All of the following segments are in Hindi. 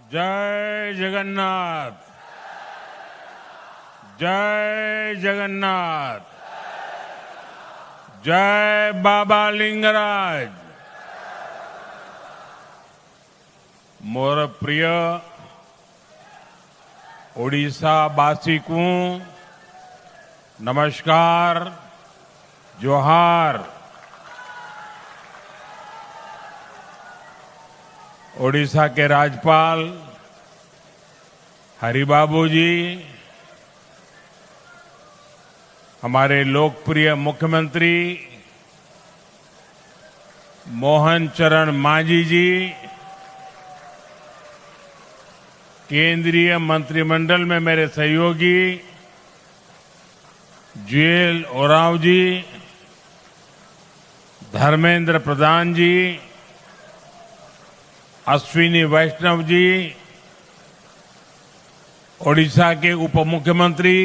जय जगन्नाथ। जय जगन्नाथ। जय बाबा लिंगराज। मोर प्रिय ओडिशा वासी को नमस्कार, जोहार। ओडिशा के राज्यपाल हरिबाबू जी, हमारे लोकप्रिय मुख्यमंत्री मोहन चरण मांझी जी, केंद्रीय मंत्रिमंडल में मेरे सहयोगी जुएल ओरांव जी, धर्मेंद्र प्रधान जी, अश्विनी वैष्णव जी, ओडिशा के उप मुख्यमंत्री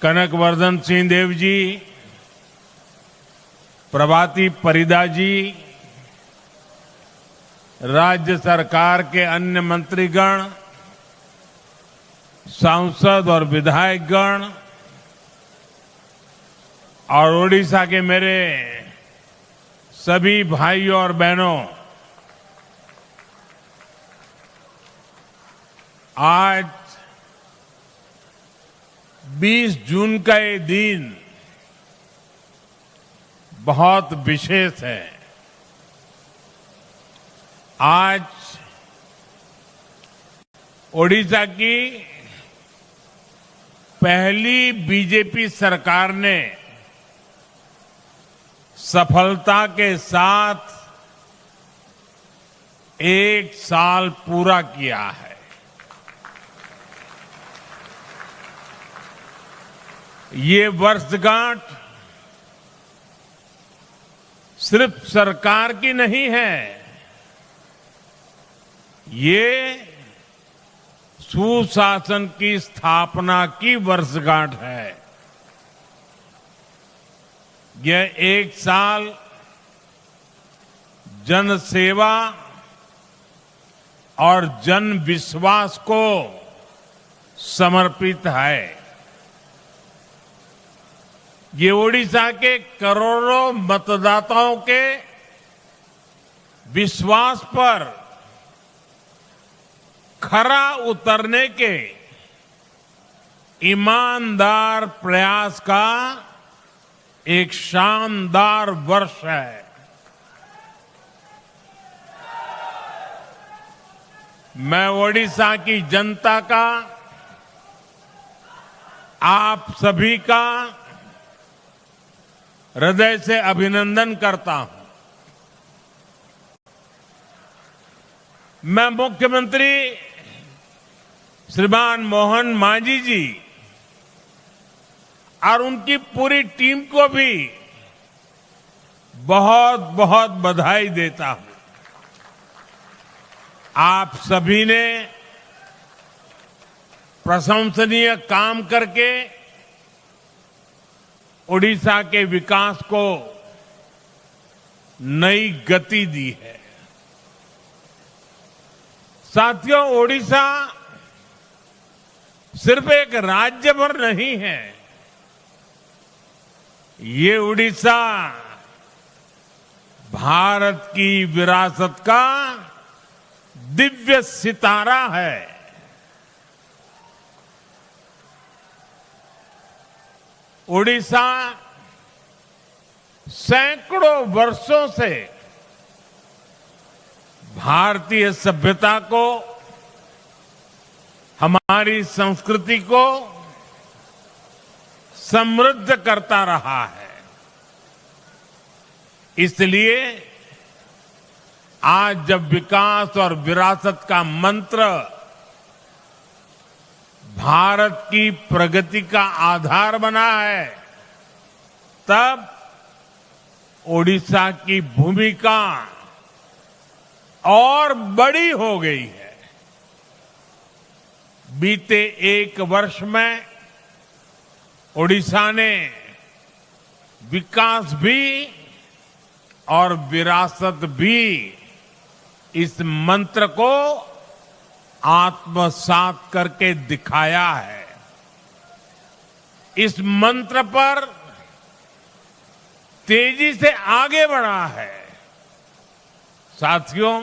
कनकवर्धन सिंह देव जी, प्रभाती परिदा जी, राज्य सरकार के अन्य मंत्रीगण, सांसद और विधायकगण और ओडिशा के मेरे सभी भाइयों और बहनों, आज 20 जून का ये दिन बहुत विशेष है। आज ओडिशा की पहली बीजेपी सरकार ने सफलता के साथ 1 साल पूरा किया है। ये वर्षगांठ सिर्फ सरकार की नहीं है, ये सुशासन की स्थापना की वर्षगांठ है। यह 1 साल जन सेवा और जन विश्वास को समर्पित है। ये ओडिशा के करोड़ों मतदाताओं के विश्वास पर खरा उतरने के ईमानदार प्रयास का एक शानदार वर्ष है। मैं ओडिशा की जनता का, आप सभी का हृदय से अभिनंदन करता हूं। मैं मुख्यमंत्री श्रीमान मोहन मांझी जी और उनकी पूरी टीम को भी बहुत बहुत बधाई देता हूं। आप सभी ने प्रशंसनीय काम करके ओडिशा के विकास को नई गति दी है। साथियों, ओडिशा सिर्फ एक राज्य भर नहीं है, ये ओडिशा भारत की विरासत का दिव्य सितारा है। ओडिशा सैकड़ों वर्षों से भारतीय सभ्यता को, हमारी संस्कृति को समृद्ध करता रहा है। इसलिए आज जब विकास और विरासत का मंत्र भारत की प्रगति का आधार बना है, तब ओडिशा की भूमिका और बड़ी हो गई है। बीते 1 वर्ष में ओडिशा ने विकास भी और विरासत भी इस मंत्र को आत्मसात करके दिखाया है। इस मंत्र पर तेजी से आगे बढ़ा है। साथियों,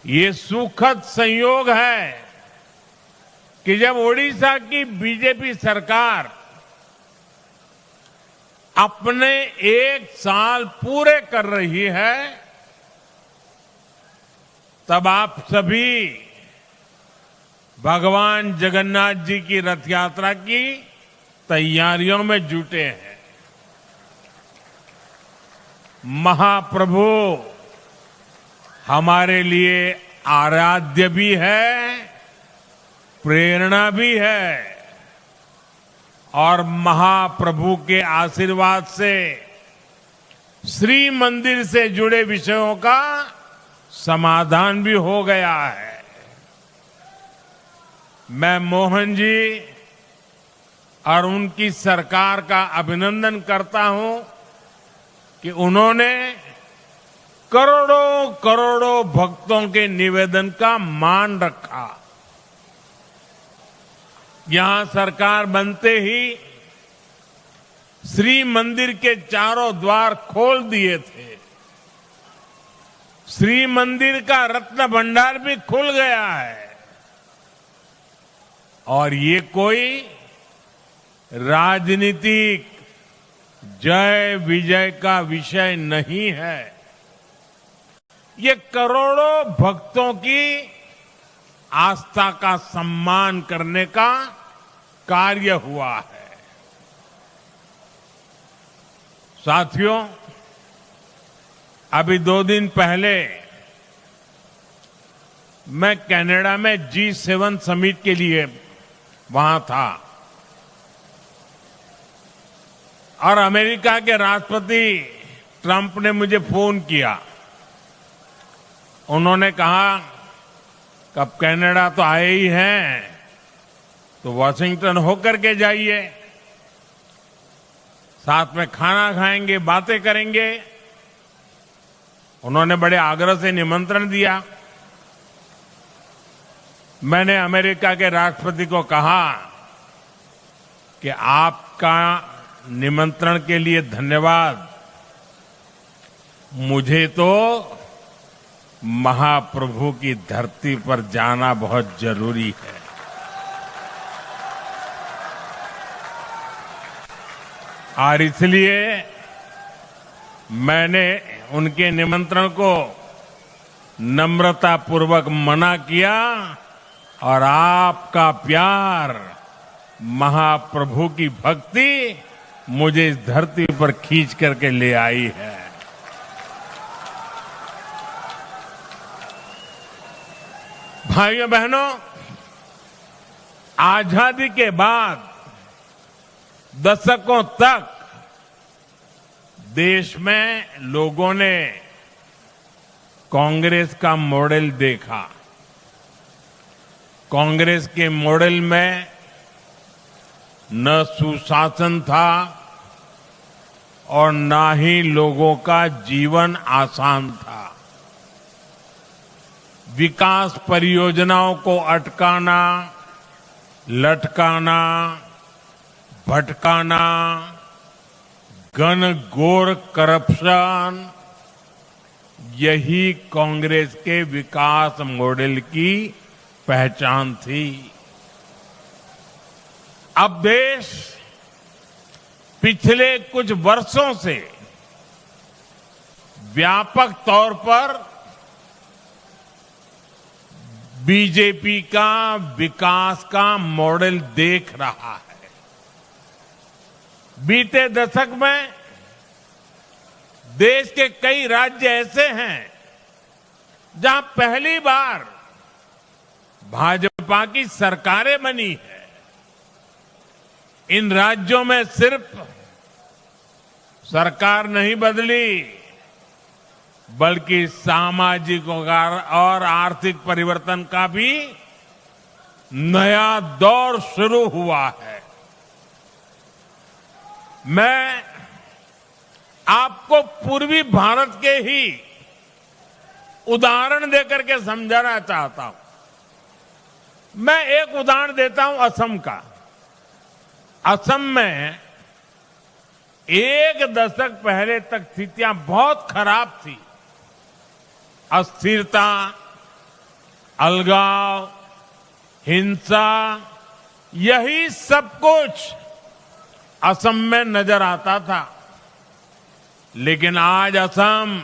ये सुखद संयोग है कि जब ओडिशा की बीजेपी सरकार अपने 1 साल पूरे कर रही है, तब आप सभी भगवान जगन्नाथ जी की रथ यात्रा की तैयारियों में जुटे हैं। महाप्रभु हमारे लिए आराध्य भी है, प्रेरणा भी है, और महाप्रभु के आशीर्वाद से श्री मंदिर से जुड़े विषयों का समाधान भी हो गया है। मैं मोहन जी और उनकी सरकार का अभिनंदन करता हूं कि उन्होंने करोड़ों करोड़ों भक्तों के निवेदन का मान रखा। यहां सरकार बनते ही श्री मंदिर के चारों द्वार खोल दिए थे। श्री मंदिर का रत्न भंडार भी खुल गया है। और ये कोई राजनीतिक जय विजय का विषय नहीं है। ये करोड़ों भक्तों की आस्था का सम्मान करने का कार्य हुआ है। साथियों, अभी 2 दिन पहले मैं कनाडा में G7 समिट के लिए वहां था और अमेरिका के राष्ट्रपति ट्रंप ने मुझे फोन किया। उन्होंने कहा कि अब कनाडा तो आए ही हैं, तो वॉशिंगटन होकर के जाइए, साथ में खाना खाएंगे, बातें करेंगे। उन्होंने बड़े आग्रह से निमंत्रण दिया। मैंने अमेरिका के राष्ट्रपति को कहा कि आपका निमंत्रण के लिए धन्यवाद, मुझे तो महाप्रभु की धरती पर जाना बहुत जरूरी है। और इसलिए मैंने उनके निमंत्रण को नम्रतापूर्वक मना किया और आपका प्यार, महाप्रभु की भक्ति मुझे इस धरती पर खींच करके ले आई है। भाइयों बहनों, आजादी के बाद दशकों तक देश में लोगों ने कांग्रेस का मॉडल देखा। कांग्रेस के मॉडल में न सुशासन था और न ही लोगों का जीवन आसान था। विकास परियोजनाओं को अटकाना, लटकाना, भटकाना, घनघोर करप्शन, यही कांग्रेस के विकास मॉडल की पहचान थी। अब देश पिछले कुछ वर्षों से व्यापक तौर पर बीजेपी का विकास का मॉडल देख रहा है। बीते दशक में देश के कई राज्य ऐसे हैं जहां पहली बार भाजपा की सरकारें बनी है। इन राज्यों में सिर्फ सरकार नहीं बदली, बल्कि सामाजिक और आर्थिक परिवर्तन का भी नया दौर शुरू हुआ है। मैं आपको पूर्वी भारत के ही उदाहरण देकर के समझाना चाहता हूं। मैं एक उदाहरण देता हूं असम का। असम में एक दशक पहले तक स्थितियां बहुत खराब थी। अस्थिरता, अलगाव, हिंसा, यही सब कुछ असम में नजर आता था। लेकिन आज असम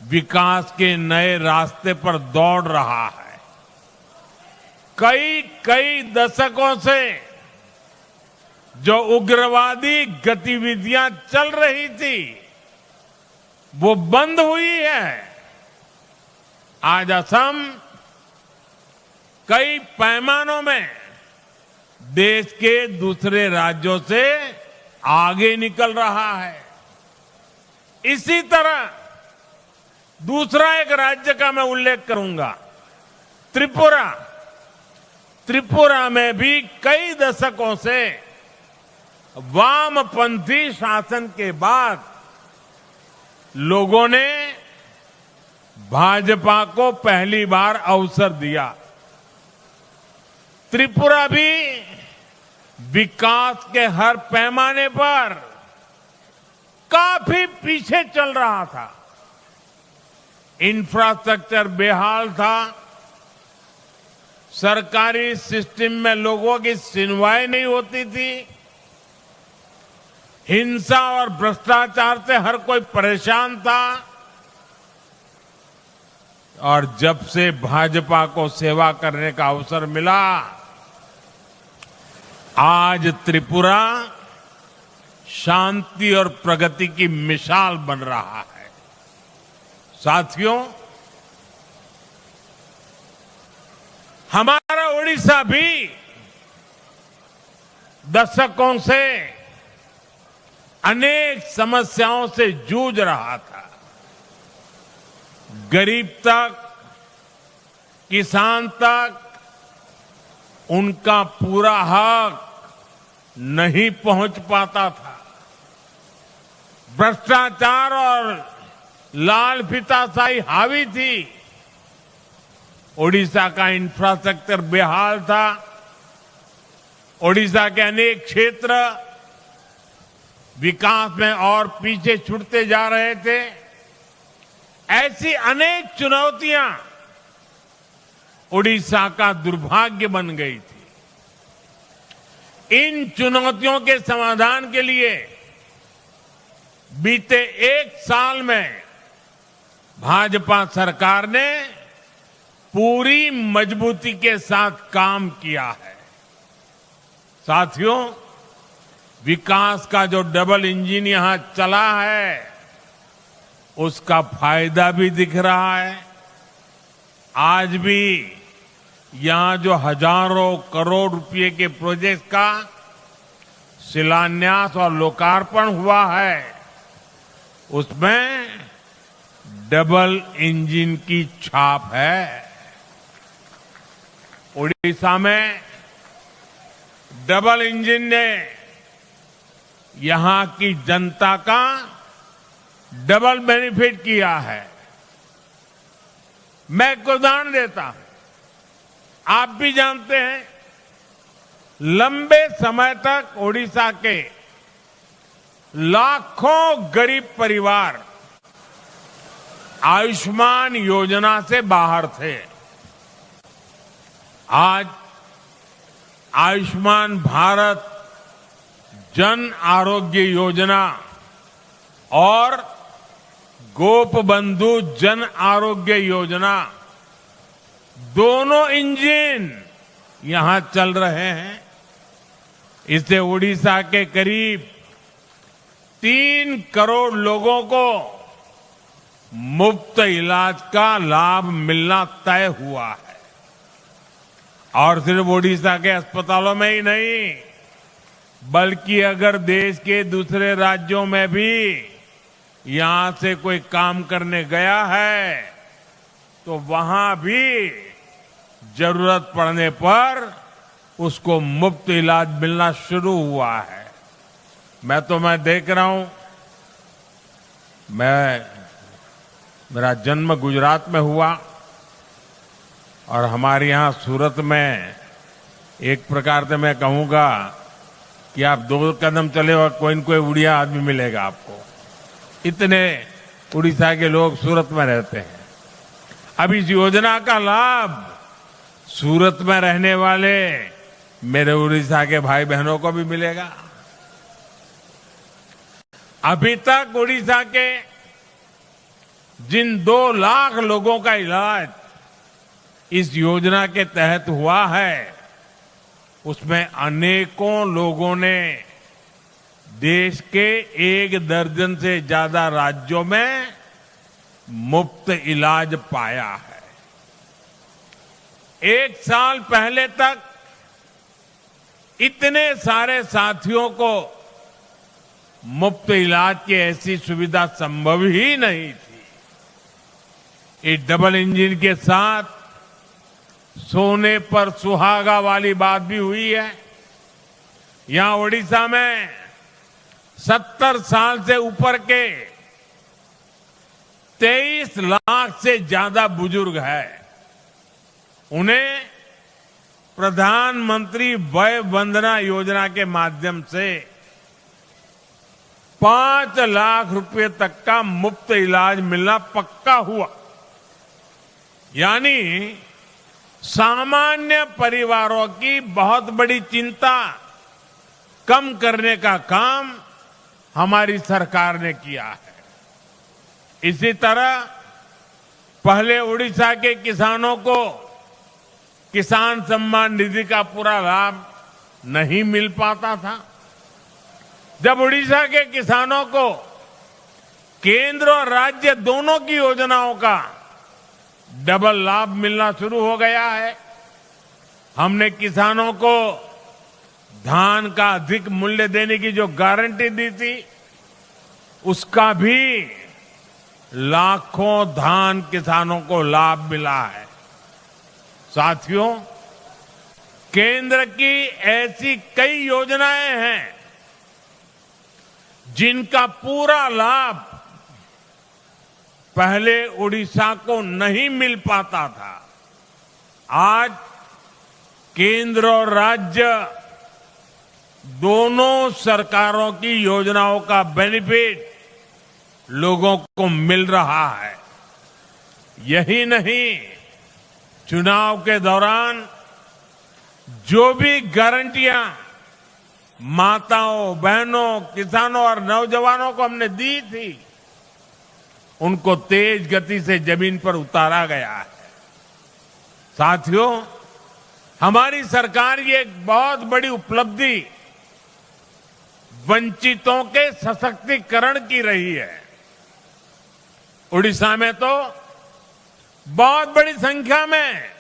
विकास के नए रास्ते पर दौड़ रहा है। कई दशकों से जो उग्रवादी गतिविधियां चल रही थी वो बंद हुई है। आज असम कई पैमानों में देश के दूसरे राज्यों से आगे निकल रहा है। इसी तरह दूसरा एक राज्य का मैं उल्लेख करूंगा, त्रिपुरा। त्रिपुरा में भी कई दशकों से वामपंथी शासन के बाद लोगों ने भाजपा को पहली बार अवसर दिया। त्रिपुरा भी विकास के हर पैमाने पर काफी पीछे चल रहा था। इंफ्रास्ट्रक्चर बेहाल था, सरकारी सिस्टम में लोगों की सुनवाई नहीं होती थी, हिंसा और भ्रष्टाचार से हर कोई परेशान था। और जब से भाजपा को सेवा करने का अवसर मिला, आज त्रिपुरा शांति और प्रगति की मिसाल बन रहा है। साथियों, हमारा ओडिशा भी दशकों से अनेक समस्याओं से जूझ रहा था। गरीब तक, किसान तक उनका पूरा हक नहीं पहुंच पाता था। भ्रष्टाचार और लाल फीताशाही हावी थी। ओडिशा का इंफ्रास्ट्रक्चर बेहाल था। ओडिशा के अनेक क्षेत्र विकास में और पीछे छूटते जा रहे थे। ऐसी अनेक चुनौतियां ओडिशा का दुर्भाग्य बन गई थी। इन चुनौतियों के समाधान के लिए बीते एक साल में भाजपा सरकार ने पूरी मजबूती के साथ काम किया है। साथियों, विकास का जो डबल इंजन यहां चला है उसका फायदा भी दिख रहा है। आज भी यहां जो हजारों करोड़ रुपए के प्रोजेक्ट का शिलान्यास और लोकार्पण हुआ है, उसमें डबल इंजन की छाप है। ओडिशा में डबल इंजन ने यहां की जनता का डबल बेनिफिट किया है। मैं एक उदाहरण देता हूं। आप भी जानते हैं, लंबे समय तक ओडिशा के लाखों गरीब परिवार आयुष्मान योजना से बाहर थे। आज आयुष्मान भारत जन आरोग्य योजना और गोपबंधु जन आरोग्य योजना, दोनों इंजन यहां चल रहे हैं। इससे ओडिशा के करीब 3 करोड़ लोगों को मुफ्त इलाज का लाभ मिलना तय हुआ है। और सिर्फ ओडिशा के अस्पतालों में ही नहीं, बल्कि अगर देश के दूसरे राज्यों में भी यहां से कोई काम करने गया है तो वहां भी जरूरत पड़ने पर उसको मुफ्त इलाज मिलना शुरू हुआ है। मैं देख रहा हूं, मैं मेरा जन्म गुजरात में हुआ और हमारे यहाँ सूरत में एक प्रकार से मैं कहूँगा कि आप 2 कदम चले और कोई न कोई उड़िया आदमी मिलेगा आपको। इतने उड़ीसा के लोग सूरत में रहते हैं। अब इस योजना का लाभ सूरत में रहने वाले मेरे उड़ीसा के भाई बहनों को भी मिलेगा। अभी तक उड़ीसा के जिन 2 लाख लोगों का इलाज इस योजना के तहत हुआ है, उसमें अनेकों लोगों ने देश के 1 दर्जन से ज्यादा राज्यों में मुफ्त इलाज पाया है। 1 साल पहले तक इतने सारे साथियों को मुफ्त इलाज की ऐसी सुविधा संभव ही नहीं थी। इस डबल इंजन के साथ सोने पर सुहागा वाली बात भी हुई है। यहां ओडिशा में 70 साल से ऊपर के 23 लाख से ज्यादा बुजुर्ग हैं। उन्हें प्रधानमंत्री वय वंदना योजना के माध्यम से 5 लाख रुपए तक का मुफ्त इलाज मिलना पक्का हुआ। यानी सामान्य परिवारों की बहुत बड़ी चिंता कम करने का काम हमारी सरकार ने किया है। इसी तरह पहले उड़ीसा के किसानों को किसान सम्मान निधि का पूरा लाभ नहीं मिल पाता था। जब उड़ीसा के किसानों को केंद्र और राज्य दोनों की योजनाओं का डबल लाभ मिलना शुरू हो गया है। हमने किसानों को धान का अधिक मूल्य देने की जो गारंटी दी थी, उसका भी लाखों धान किसानों को लाभ मिला है। साथियों, केंद्र की ऐसी कई योजनाएं हैं जिनका पूरा लाभ पहले उड़ीसा को नहीं मिल पाता था। आज केंद्र और राज्य दोनों सरकारों की योजनाओं का बेनिफिट लोगों को मिल रहा है। यही नहीं, चुनाव के दौरान जो भी गारंटियां माताओं, बहनों, किसानों और नौजवानों को हमने दी थी, उनको तेज गति से जमीन पर उतारा गया है। साथियों, हमारी सरकार की एक बहुत बड़ी उपलब्धि वंचितों के सशक्तिकरण की रही है। उड़ीसा में तो बहुत बड़ी संख्या में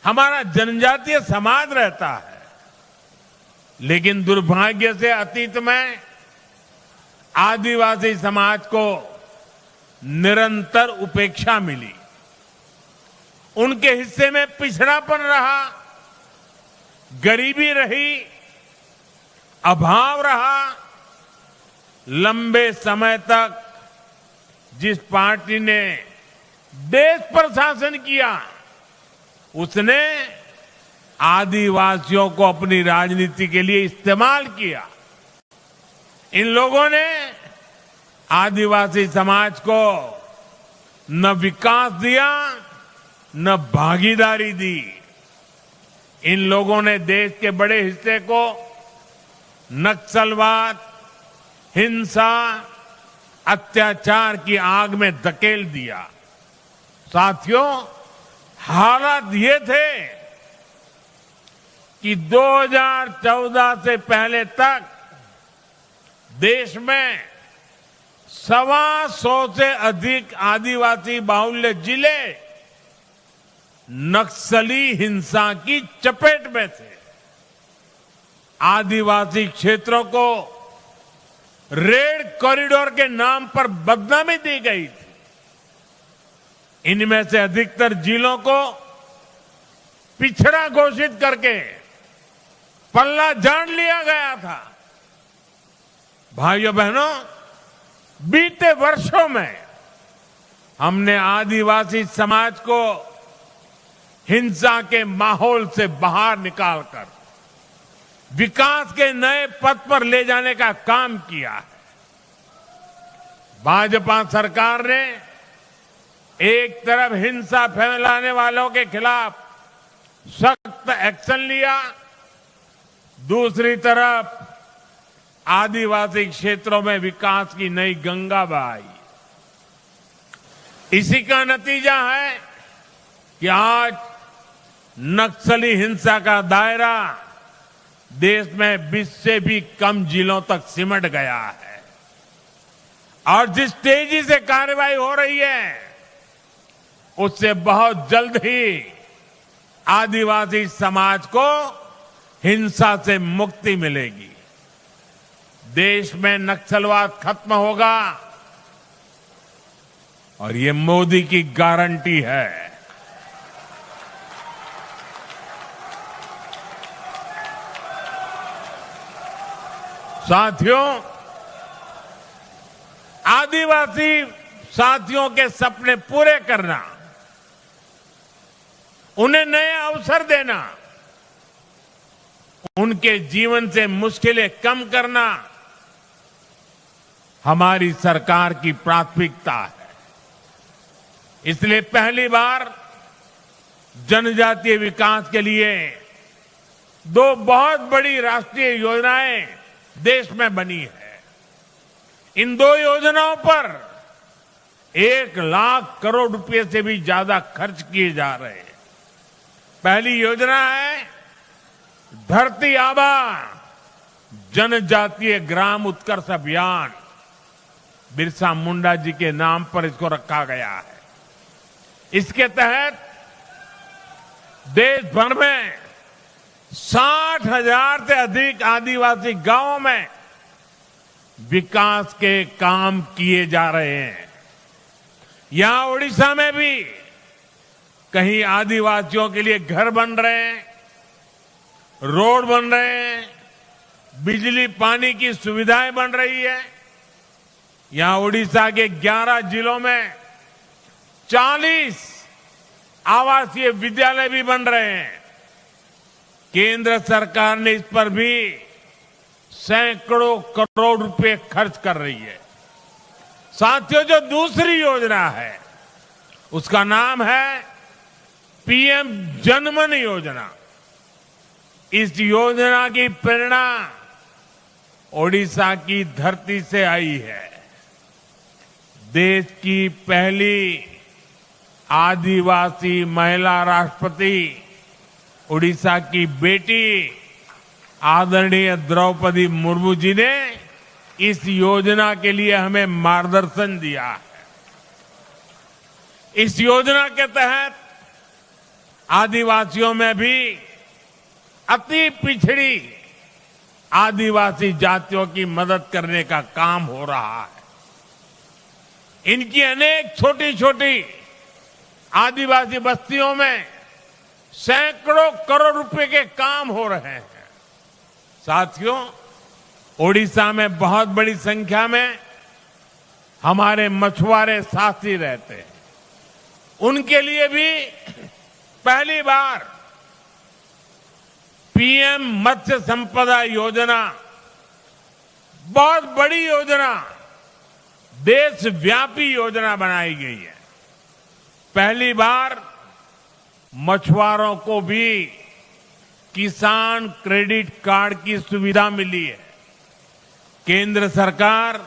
हमारा जनजातीय समाज रहता है, लेकिन दुर्भाग्य से अतीत में आदिवासी समाज को निरंतर उपेक्षा मिली। उनके हिस्से में पिछड़ापन रहा, गरीबी रही, अभाव रहा। लंबे समय तक जिस पार्टी ने देश पर शासन किया, उसने आदिवासियों को अपनी राजनीति के लिए इस्तेमाल किया। इन लोगों ने आदिवासी समाज को न विकास दिया, न भागीदारी दी। इन लोगों ने देश के बड़े हिस्से को नक्सलवाद, हिंसा, अत्याचार की आग में धकेल दिया। साथियों, हालात ये थे कि 2014 से पहले तक देश में 125 से अधिक आदिवासी बाहुल्य जिले नक्सली हिंसा की चपेट में थे। आदिवासी क्षेत्रों को रेड कॉरिडोर के नाम पर बदनामी दी गई थी। इनमें से अधिकतर जिलों को पिछड़ा घोषित करके पल्ला झाड़ लिया गया था। भाइयों बहनों, बीते वर्षों में हमने आदिवासी समाज को हिंसा के माहौल से बाहर निकालकर विकास के नए पथ पर ले जाने का काम किया है। भाजपा सरकार ने एक तरफ हिंसा फैलाने वालों के खिलाफ सख्त एक्शन लिया, दूसरी तरफ आदिवासी क्षेत्रों में विकास की नई गंगा बहाई। इसी का नतीजा है कि आज नक्सली हिंसा का दायरा देश में 20 से भी कम जिलों तक सिमट गया है और जिस तेजी से कार्रवाई हो रही है उससे बहुत जल्द ही आदिवासी समाज को हिंसा से मुक्ति मिलेगी। देश में नक्सलवाद खत्म होगा और ये मोदी की गारंटी है। साथियों, आदिवासी साथियों के सपने पूरे करना, उन्हें नए अवसर देना, उनके जीवन से मुश्किलें कम करना हमारी सरकार की प्राथमिकता है। इसलिए पहली बार जनजातीय विकास के लिए 2 बहुत बड़ी राष्ट्रीय योजनाएं देश में बनी है। इन 2 योजनाओं पर 1 लाख करोड़ रुपए से भी ज्यादा खर्च किए जा रहे हैं। पहली योजना है धरती आबा जनजातीय ग्राम उत्कर्ष अभियान। बिरसा मुंडा जी के नाम पर इसको रखा गया है। इसके तहत देश भर में 60,000 से अधिक आदिवासी गांवों में विकास के काम किए जा रहे हैं। यहां ओडिशा में भी कहीं आदिवासियों के लिए घर बन रहे हैं, रोड बन रहे हैं, बिजली पानी की सुविधाएं बन रही है। यहां ओडिशा के 11 जिलों में 40 आवासीय विद्यालय भी बन रहे हैं। केंद्र सरकार ने इस पर भी सैकड़ों करोड़ रुपए खर्च कर रही है। साथियों, जो दूसरी योजना है उसका नाम है पीएम जनमन योजना। इस योजना की प्रेरणा ओडिशा की धरती से आई है। देश की पहली आदिवासी महिला राष्ट्रपति ओडिशा की बेटी आदरणीय द्रौपदी मुर्मू जी ने इस योजना के लिए हमें मार्गदर्शन दिया है। इस योजना के तहत आदिवासियों में भी अति पिछड़ी आदिवासी जातियों की मदद करने का काम हो रहा है। इनकी अनेक छोटी छोटी आदिवासी बस्तियों में सैकड़ों करोड़ रुपए के काम हो रहे हैं। साथियों, ओडिशा में बहुत बड़ी संख्या में हमारे मछुआरे साथी रहते हैं। उनके लिए भी पहली बार पीएम मत्स्य संपदा योजना, बहुत बड़ी योजना, देशव्यापी योजना बनाई गई है। पहली बार मछुआरों को भी किसान क्रेडिट कार्ड की सुविधा मिली है। केंद्र सरकार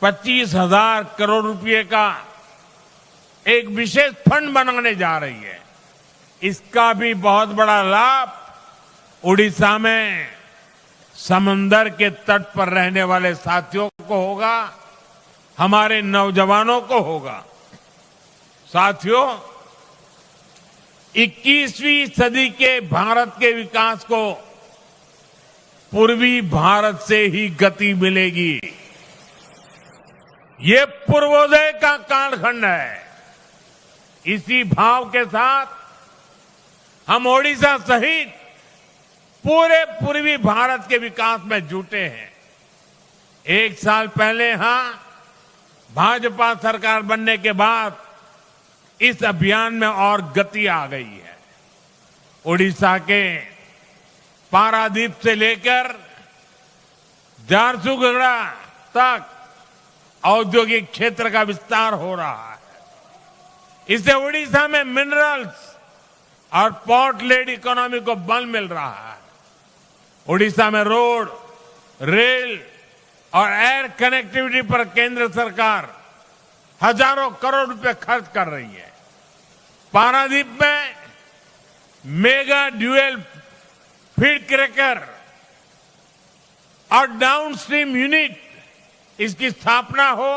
25,000 करोड़ रुपए का एक विशेष फंड बनाने जा रही है। इसका भी बहुत बड़ा लाभ उड़ीसा में समंदर के तट पर रहने वाले साथियों को होगा, हमारे नौजवानों को होगा। साथियों, 21वीं सदी के भारत के विकास को पूर्वी भारत से ही गति मिलेगी। ये पूर्वोदय का कालखंड है। इसी भाव के साथ हम ओडिशा सहित पूरे पूर्वी भारत के विकास में जुटे हैं। 1 साल पहले यहां भाजपा सरकार बनने के बाद इस अभियान में और गति आ गई है। ओडिशा के पारादीप से लेकर झारसुगुड़ा तक औद्योगिक क्षेत्र का विस्तार हो रहा है। इससे ओडिशा में मिनरल्स और पोर्ट लेड इकोनॉमी को बल मिल रहा है। ओडिशा में रोड, रेल और एयर कनेक्टिविटी पर केंद्र सरकार हजारों करोड़ रुपए खर्च कर रही है। पारादीप में मेगा ड्यूएल फीड क्रैकर और डाउनस्ट्रीम यूनिट इसकी स्थापना हो।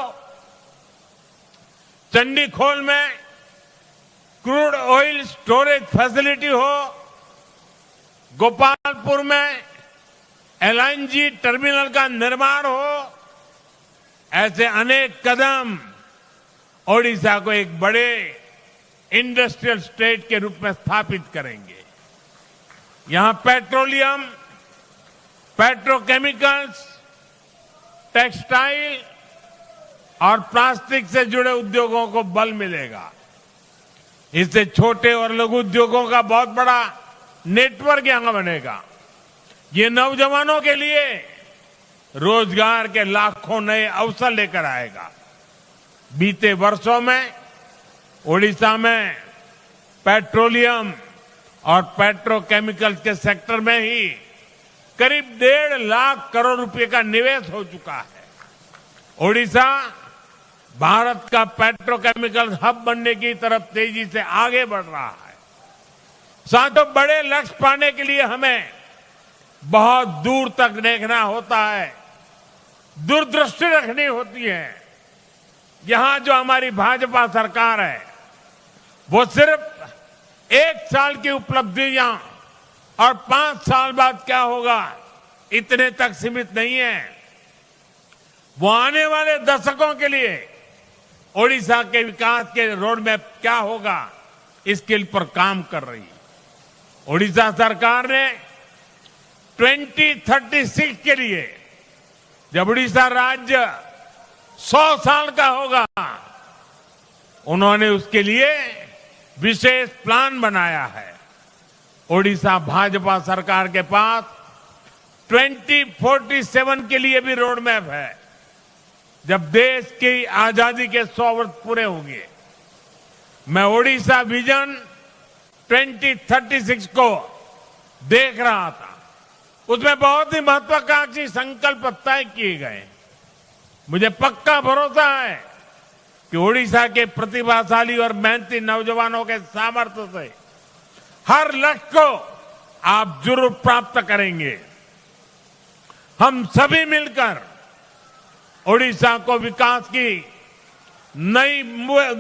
चंडीखोल में क्रूड ऑयल स्टोरेज फैसिलिटी हो। गोपालपुर में एलएनजी टर्मिनल का निर्माण हो। ऐसे अनेक कदम ओडिशा को एक बड़े इंडस्ट्रियल स्टेट के रूप में स्थापित करेंगे। यहां पेट्रोलियम, पेट्रोकेमिकल्स, टेक्सटाइल और प्लास्टिक से जुड़े उद्योगों को बल मिलेगा। इससे छोटे और लघु उद्योगों का बहुत बड़ा नेटवर्क यहां बनेगा। ये नौजवानों के लिए रोजगार के लाखों नए अवसर लेकर आएगा। बीते वर्षों में ओडिशा में पेट्रोलियम और पेट्रोकेमिकल्स के सेक्टर में ही करीब 1.5 लाख करोड़ रुपए का निवेश हो चुका है। ओडिशा भारत का पेट्रोकेमिकल हब बनने की तरफ तेजी से आगे बढ़ रहा है। साथों, बड़े लक्ष्य पाने के लिए हमें बहुत दूर तक देखना होता है, दूरदृष्टि रखनी होती है। यहां जो हमारी भाजपा सरकार है वो सिर्फ 1 साल की उपलब्धियां और 5 साल बाद क्या होगा इतने तक सीमित नहीं है। वो आने वाले दशकों के लिए ओडिशा के विकास के रोड मैप क्या होगा इसके पर काम कर रही है। ओडिशा सरकार ने 2036 के लिए, जब ओडिशा राज्य 100 साल का होगा, उन्होंने उसके लिए विशेष प्लान बनाया है। ओडिशा भाजपा सरकार के पास 2047 के लिए भी रोड मैप है, जब देश की आजादी के 100 वर्ष पूरे होंगे। मैं ओडिशा विजन 2036 को देख रहा था। उसमें बहुत ही महत्वाकांक्षी संकल्प तय किए गए। मुझे पक्का भरोसा है कि ओडिशा के प्रतिभाशाली और मेहनती नौजवानों के सामर्थ्य से हर लक्ष्य को आप जरूर प्राप्त करेंगे। हम सभी मिलकर ओडिशा को विकास की नई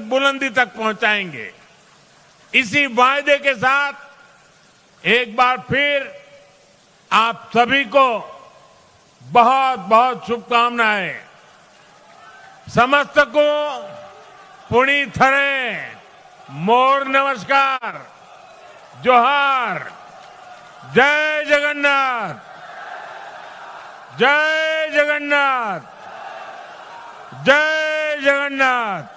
बुलंदी तक पहुंचाएंगे। इसी वायदे के साथ एक बार फिर आप सभी को बहुत बहुत शुभकामनाएं। समस्त को पुणी थरे मोर नमस्कार, जोहार। जय जगन्नाथ, जय जगन्नाथ, जय जगन्नाथ।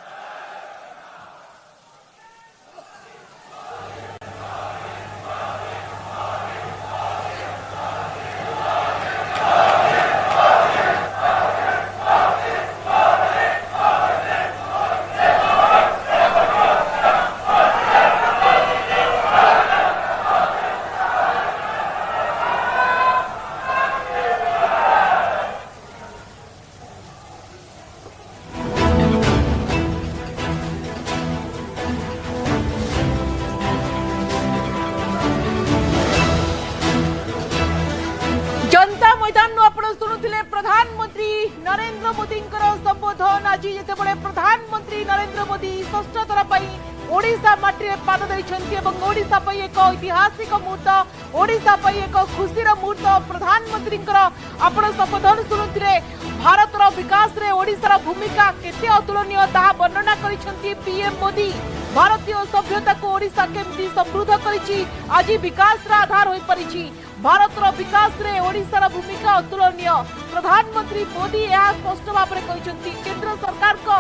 प्रधानमंत्री नरेंद्र मोदी संबोधन। आज जितेबले प्रधानमंत्री नरेंद्र मोदी षष्ठ थर ओडिशा माटी पाद देइछन्ती एवं ओडिशा पई एक ऐतिहासिक मुहूर्त ओडिशा पई एक खुशीर मुहूर्त प्रधानमंत्री आपण संबोधन शुणुथिले भारतर विकास रे ओडिशार भूमिका केते अतुलनीय ताहा वर्णना करिसेंती पीएम मोदी भारतीय सभ्यता को ओडिशा केमती समृद्ध करिछि आज विकास रा आधार होई परिछि भारतर विकास रे ओडिशार भूमिका अतुलनीय प्रधानमंत्री मोदी यह स्पष्ट भाव में कहिसेंती केंद्र सरकार को